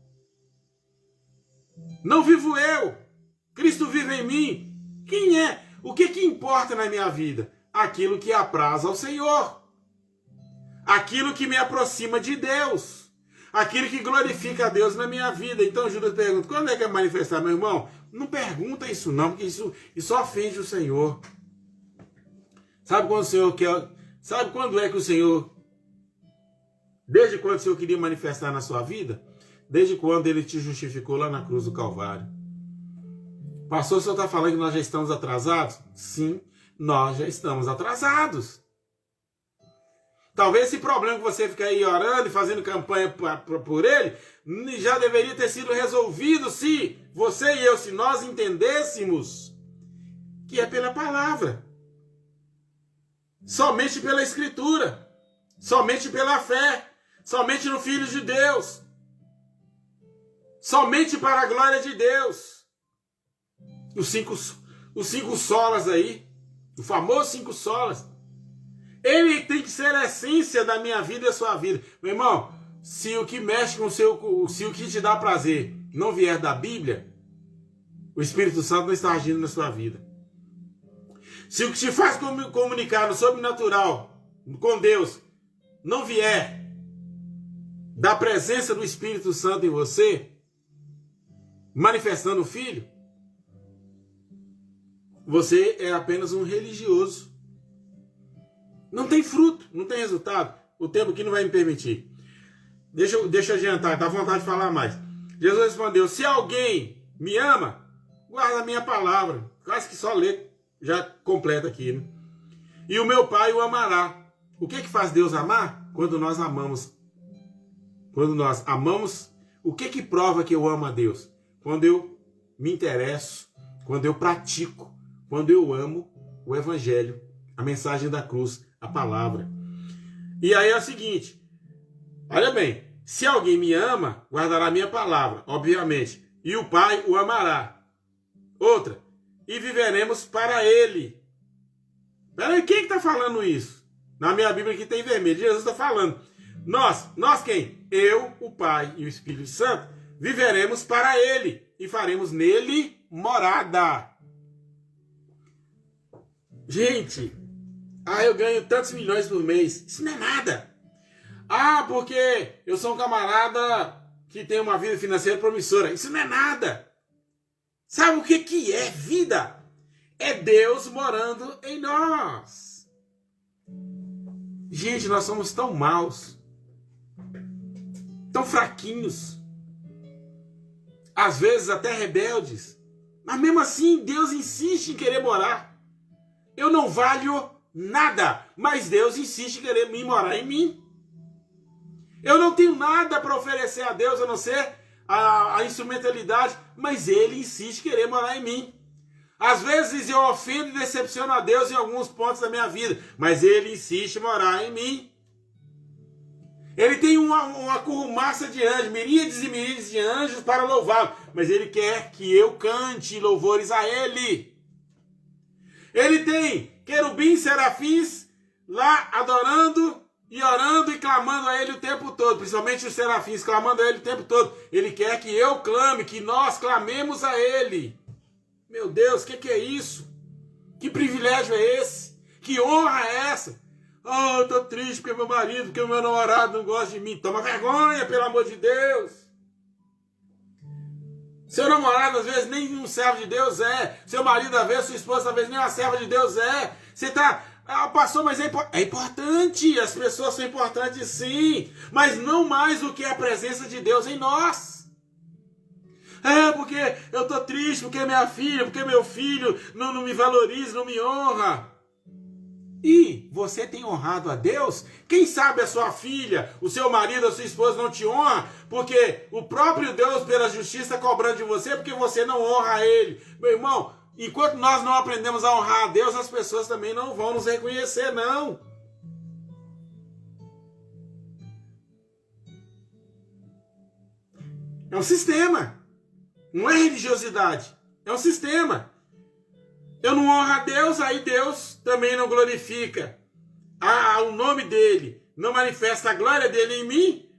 Não vivo eu, Cristo vive em mim. Quem é? O que importa na minha vida? Aquilo que apraz ao Senhor, aquilo que me aproxima de Deus, aquilo que glorifica a Deus na minha vida. Então Judas pergunta, quando é que vai manifestar, meu irmão? Não pergunta isso não, porque isso ofende o Senhor. Sabe quando o Senhor quer? Sabe quando é que o Senhor, desde quando o Senhor queria manifestar na sua vida? Desde quando ele te justificou lá na cruz do Calvário. Pastor, o senhor está falando que nós já estamos atrasados? Sim, nós já estamos atrasados. Talvez esse problema que você fica aí orando e fazendo campanha por ele, já deveria ter sido resolvido se você e eu, se nós entendêssemos que é pela palavra. Somente pela Escritura, somente pela fé, somente no Filho de Deus, somente para a glória de Deus. Os cinco solas aí, o famoso 5 solas, ele tem que ser a essência da minha vida e a sua vida. Meu irmão, se o que mexe com se o que te dá prazer não vier da Bíblia, o Espírito Santo não está agindo na sua vida. Se o que te faz comunicar no sobrenatural com Deus não vier da presença do Espírito Santo em você, manifestando o Filho, você é apenas um religioso. Não tem fruto, não tem resultado. O tempo aqui não vai me permitir. Deixa eu adiantar, dá vontade de falar mais. Jesus respondeu, se alguém me ama, guarda a minha palavra. Quase que só lê. Já completa aqui, né? E o meu Pai o amará. O que faz Deus amar? Quando nós amamos. Quando nós amamos, o que prova que eu amo a Deus? Quando eu me interesso, quando eu pratico, quando eu amo o Evangelho, a mensagem da cruz, a palavra. E aí é o seguinte, olha bem, se alguém me ama, guardará a minha palavra, obviamente, e o Pai o amará. Outra, e viveremos para ele. Peraí, quem está falando isso? Na minha Bíblia aqui tem vermelho. Jesus está falando. Nós quem? Eu, o Pai e o Espírito Santo, viveremos para ele e faremos nele morada. Gente, eu ganho tantos milhões por mês. Isso não é nada. Porque eu sou um camarada que tem uma vida financeira promissora. Isso não é nada. Sabe o que é vida? É Deus morando em nós. Gente, nós somos tão maus, tão fraquinhos, às vezes até rebeldes, mas mesmo assim Deus insiste em querer morar. Eu não valho nada, mas Deus insiste em querer morar em mim. Eu não tenho nada para oferecer a Deus a não ser a instrumentalidade, mas Ele insiste em querer morar em mim. Às vezes eu ofendo e decepciono a Deus em alguns pontos da minha vida, mas Ele insiste em morar em mim. Ele tem uma currumaça de anjos, miríades e miríades de anjos para louvá-lo, mas Ele quer que eu cante louvores a Ele. Ele tem querubins, serafins lá adorando e orando e clamando a ele o tempo todo, principalmente os serafins clamando a ele o tempo todo. Ele quer que eu clame, que nós clamemos a ele. Meu Deus, o que é isso? Que privilégio é esse? Que honra é essa? Oh, eu tô triste porque meu marido, porque o meu namorado não gosta de mim. Toma vergonha, pelo amor de Deus. Seu namorado, às vezes, nem um servo de Deus é. Seu marido, às vezes, sua esposa, às vezes, nem uma serva de Deus é. Você tá... Ah, pastor, mas é importante. As pessoas são importantes, sim. Mas não mais do que a presença de Deus em nós. É, porque eu tô triste, porque minha filha, porque meu filho não me valoriza, não me honra. E você tem honrado a Deus? Quem sabe a sua filha, o seu marido, a sua esposa não te honra, porque o próprio Deus, pela justiça, está cobrando de você, porque você não honra a Ele. Meu irmão, enquanto nós não aprendemos a honrar a Deus, as pessoas também não vão nos reconhecer, não. É um sistema. Não é religiosidade. É um sistema. Eu não honro a Deus, aí Deus também não glorifica o nome dele, não manifesta a glória dele em mim.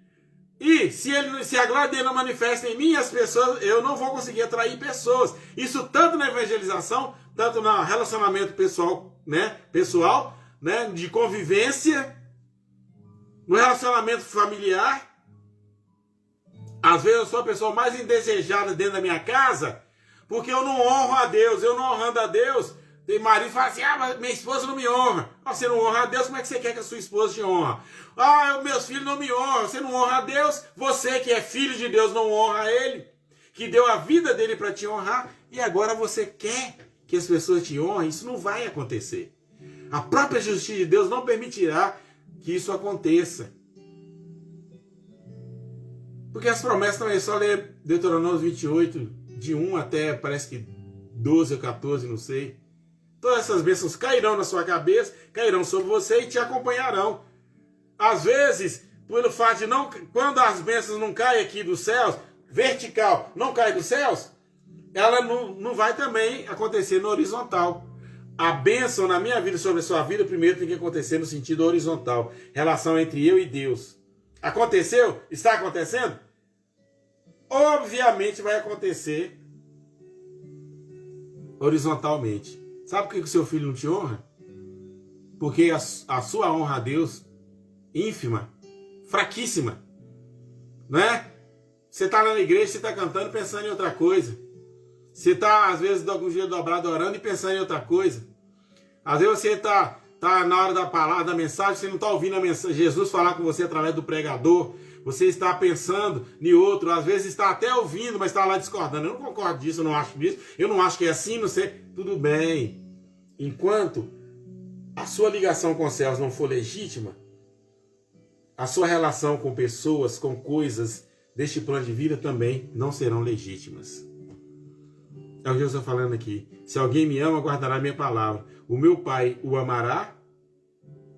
E se a glória dele não manifesta em mim, as pessoas, eu não vou conseguir atrair pessoas. Isso tanto na evangelização, tanto no relacionamento pessoal, né, de convivência, no relacionamento familiar. Às vezes eu sou a pessoa mais indesejada dentro da minha casa, porque eu não honro a Deus. Eu não honrando a Deus, tem marido que fala assim, mas minha esposa não me honra. Você não honra a Deus, como é que você quer que a sua esposa te honra? Meus filhos não me honram. Você não honra a Deus, você que é filho de Deus não honra a Ele, que deu a vida dele para te honrar, e agora você quer que as pessoas te honrem. Isso não vai acontecer. A própria justiça de Deus não permitirá que isso aconteça. Porque as promessas também, só ler Deuteronômio 28, de 1 até, parece que 12 ou 14, não sei. Todas essas bênçãos cairão na sua cabeça, cairão sobre você e te acompanharão. Às vezes, pelo fato de quando as bênçãos não caem aqui dos céus, vertical, não cai dos céus, ela não vai também acontecer no horizontal. A bênção na minha vida sobre a sua vida, primeiro tem que acontecer no sentido horizontal. Relação entre eu e Deus. Aconteceu? Está acontecendo? Obviamente vai acontecer horizontalmente. Sabe por que o seu filho não te honra? Porque a sua honra a Deus, ínfima, fraquíssima, né? Você está lá na igreja, você está cantando pensando em outra coisa. Você está, às vezes, com o joelho dobrado orando e pensando em outra coisa. Às vezes você está na hora da palavra, da mensagem, você não está ouvindo a mensagem, Jesus falar com você através do pregador. Você está pensando em outro, às vezes está até ouvindo, mas está lá discordando. Eu não concordo disso, eu não acho disso, eu não acho que é assim, não sei. Tudo bem. Enquanto a sua ligação com os céus não for legítima, a sua relação com pessoas, com coisas deste plano de vida também não serão legítimas. É o que eu estou falando aqui. Se alguém me ama, guardará a minha palavra. O meu Pai o amará.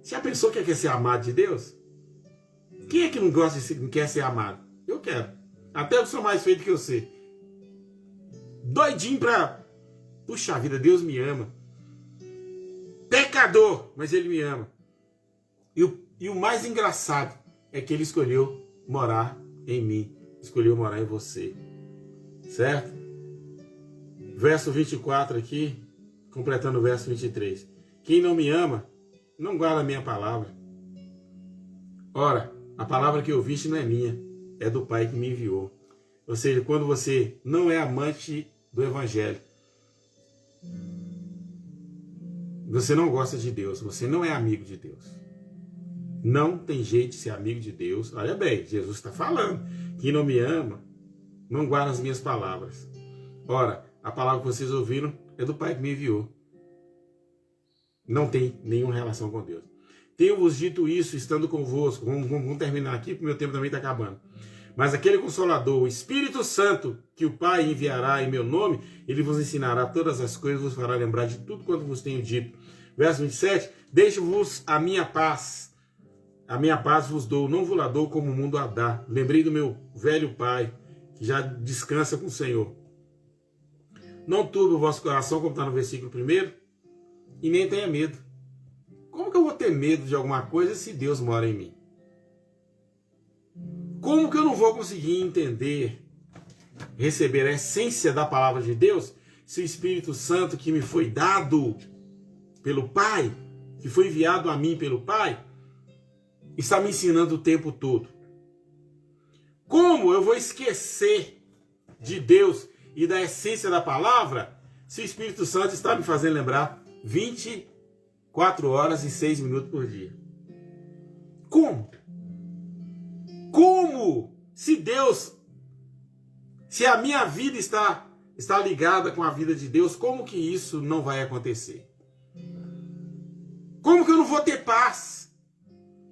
Já pensou que quer ser amado de Deus? Quem é que não gosta não quer ser amado? Eu quero. Até eu sou mais feito que você. Doidinho pra... Puxa vida, Deus me ama. Pecador, mas Ele me ama. E o mais engraçado é que Ele escolheu morar em mim. Escolheu morar em você. Certo? Verso 24 aqui, completando o verso 23. Quem não me ama, não guarda a minha palavra. Ora, a palavra que ouviste não é minha, é do Pai que me enviou. Ou seja, quando você não é amante do Evangelho, você não gosta de Deus, você não é amigo de Deus. Não tem jeito de ser amigo de Deus. Olha bem, Jesus está falando. Quem não me ama, não guarda as minhas palavras. Ora, a palavra que vocês ouviram é do Pai que me enviou. Não tem nenhuma relação com Deus. Tenho-vos dito isso estando convosco. Vamos terminar aqui, porque o meu tempo também está acabando. Mas aquele Consolador, o Espírito Santo, que o Pai enviará em meu nome, ele vos ensinará todas as coisas, vos fará lembrar de tudo quanto vos tenho dito. Verso 27, deixo-vos a minha paz. A minha paz vos dou, não vos la dou como o mundo a dá. Lembrei do meu velho pai, que já descansa com o Senhor. Não turbe o vosso coração, como está no versículo 1, e nem tenha medo. Como Como que eu vou ter medo de alguma coisa se Deus mora em mim? Como que eu não vou conseguir entender, receber a essência da palavra de Deus, se o Espírito Santo que me foi dado pelo Pai, que foi enviado a mim pelo Pai, está me ensinando o tempo todo? Como eu vou esquecer de Deus e da essência da palavra se o Espírito Santo está me fazendo lembrar 24 horas e 6 minutos por dia? Como? Como? Se a minha vida está ligada com a vida de Deus, como que isso não vai acontecer? Como que eu não vou ter paz?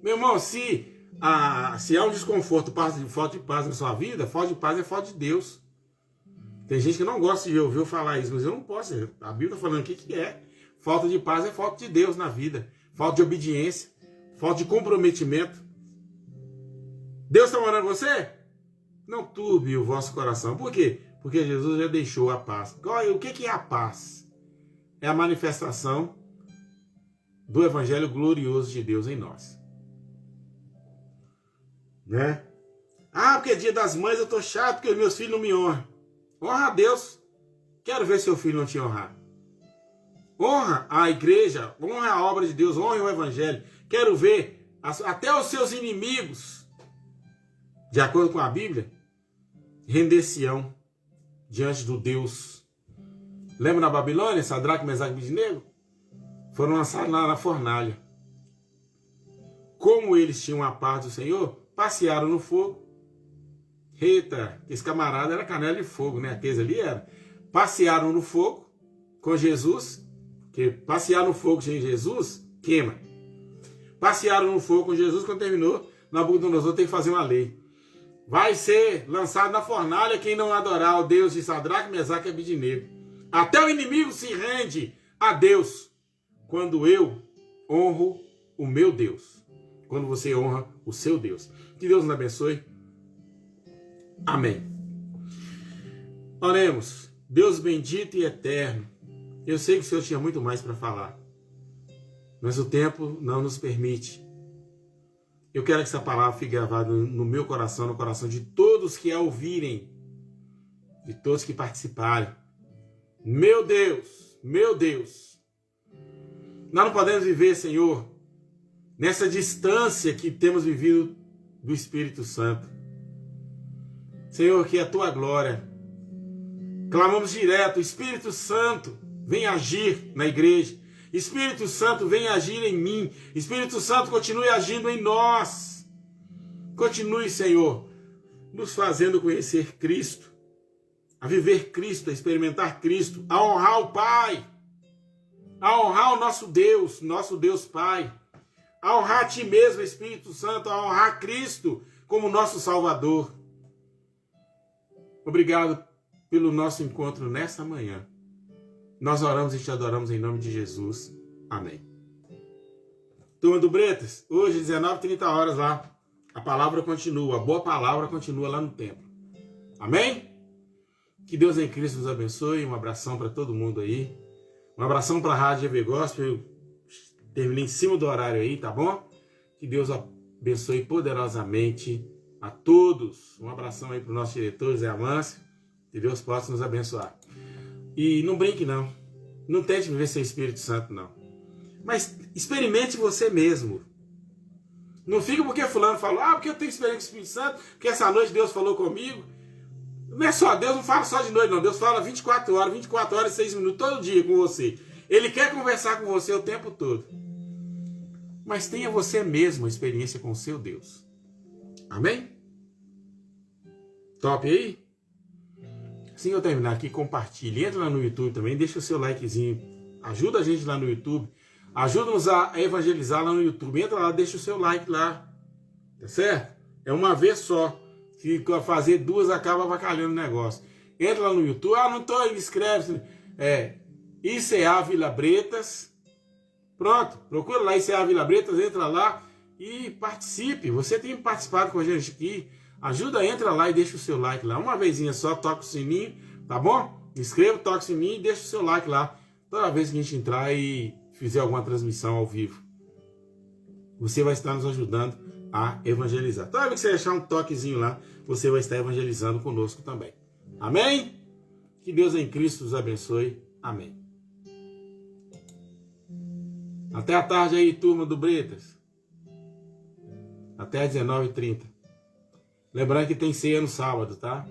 Meu irmão, se há um desconforto, falta de paz na sua vida, falta de paz é falta de Deus. Tem gente que não gosta de ouvir eu falar isso, mas eu não posso. A Bíblia está falando o que é. Falta de paz é falta de Deus na vida. Falta de obediência, falta de comprometimento. Deus está morando em você? Não turbe o vosso coração. Por quê? Porque Jesus já deixou a paz. O que é a paz? É a manifestação do Evangelho glorioso de Deus em nós. Né? Ah, porque é dia das mães eu tô chato porque os meus filhos não me honram. Honra a Deus. Quero ver seu filho não te honrar. Honra a igreja, honra a obra de Deus, honra o Evangelho. Quero ver até os seus inimigos, de acordo com a Bíblia, render-se-ão diante do Deus. Lembra na Babilônia, Sadraque, Mesaque e Abednego? Foram lançados lá na fornalha. Como eles tinham a paz do Senhor, passearam no fogo. Eita, esse camarada era canela de fogo, né? Aqueles ali era. Passearam no fogo com Jesus, que passear no fogo sem Jesus, queima. Passearam no fogo com Jesus, quando terminou, Nabucodonosor tem que fazer uma lei. Vai ser lançado na fornalha quem não adorar o Deus de Sadraque, Mesaque e Abednego. Até o inimigo se rende a Deus quando eu honro o meu Deus. Quando você honra o seu Deus. Que Deus nos abençoe. Amém. Oremos. Deus bendito e eterno. Eu sei que o Senhor tinha muito mais para falar, mas o tempo não nos permite. Eu quero que essa palavra fique gravada no meu coração, no coração de todos que a ouvirem, de todos que participarem. Meu Deus, nós não podemos viver, Senhor, nessa distância que temos vivido do Espírito Santo. Senhor, que a Tua glória, clamamos direto, Espírito Santo, vem agir na igreja. Espírito Santo, vem agir em mim. Espírito Santo, continue agindo em nós. Continue, Senhor, nos fazendo conhecer Cristo, a viver Cristo, a experimentar Cristo, a honrar o Pai, a honrar o nosso Deus Pai, a honrar a Ti mesmo, Espírito Santo, a honrar Cristo como nosso Salvador. Obrigado pelo nosso encontro nessa manhã. Nós oramos e te adoramos em nome de Jesus. Amém. Turma do Bretas, hoje 19h30 lá, a palavra continua, a boa palavra continua lá no templo. Amém? Que Deus em Cristo nos abençoe. Um abração para todo mundo aí. Um abração para a Rádio EV Gospel. Eu terminei em cima do horário aí, tá bom? Que Deus abençoe poderosamente a todos. Um abração aí para o nosso diretor, José Amâncio. Que Deus possa nos abençoar. E não brinque, não. Não tente viver sem Espírito Santo, não. Mas experimente você mesmo. Não fica porque fulano falou, porque eu tenho experiência com o Espírito Santo, porque essa noite Deus falou comigo. Não é só, Deus não fala só de noite, não. Deus fala 24 horas e 6 minutos, todo dia com você. Ele quer conversar com você o tempo todo. Mas tenha você mesmo a experiência com o seu Deus. Amém? Top aí? Assim que eu terminar aqui, compartilhe. Entra lá no YouTube também, deixa o seu likezinho. Ajuda a gente lá no YouTube. Ajuda-nos a evangelizar lá no YouTube. Entra lá, deixa o seu like lá. Tá certo? É uma vez só. Se fazer duas, acaba avacalhando o negócio. Entra lá no YouTube. Não tô aí, inscreve-se. ICA Vila Bretas. Pronto. Procura lá ICA Vila Bretas, entra lá e participe. Você tem participado com a gente aqui. Ajuda, entra lá e deixa o seu like lá. Uma vezinha só, toca o sininho, tá bom? Inscreva, toca o sininho e deixa o seu like lá. Toda vez que a gente entrar e fizer alguma transmissão ao vivo. você vai estar nos ajudando a evangelizar. Toda vez que você achar um toquezinho lá, você vai estar evangelizando conosco também. Amém? Que Deus em Cristo os abençoe. Amém. Até a tarde aí, turma do Bretas. Até às 19h30. Lembrando que tem ceia no sábado, tá?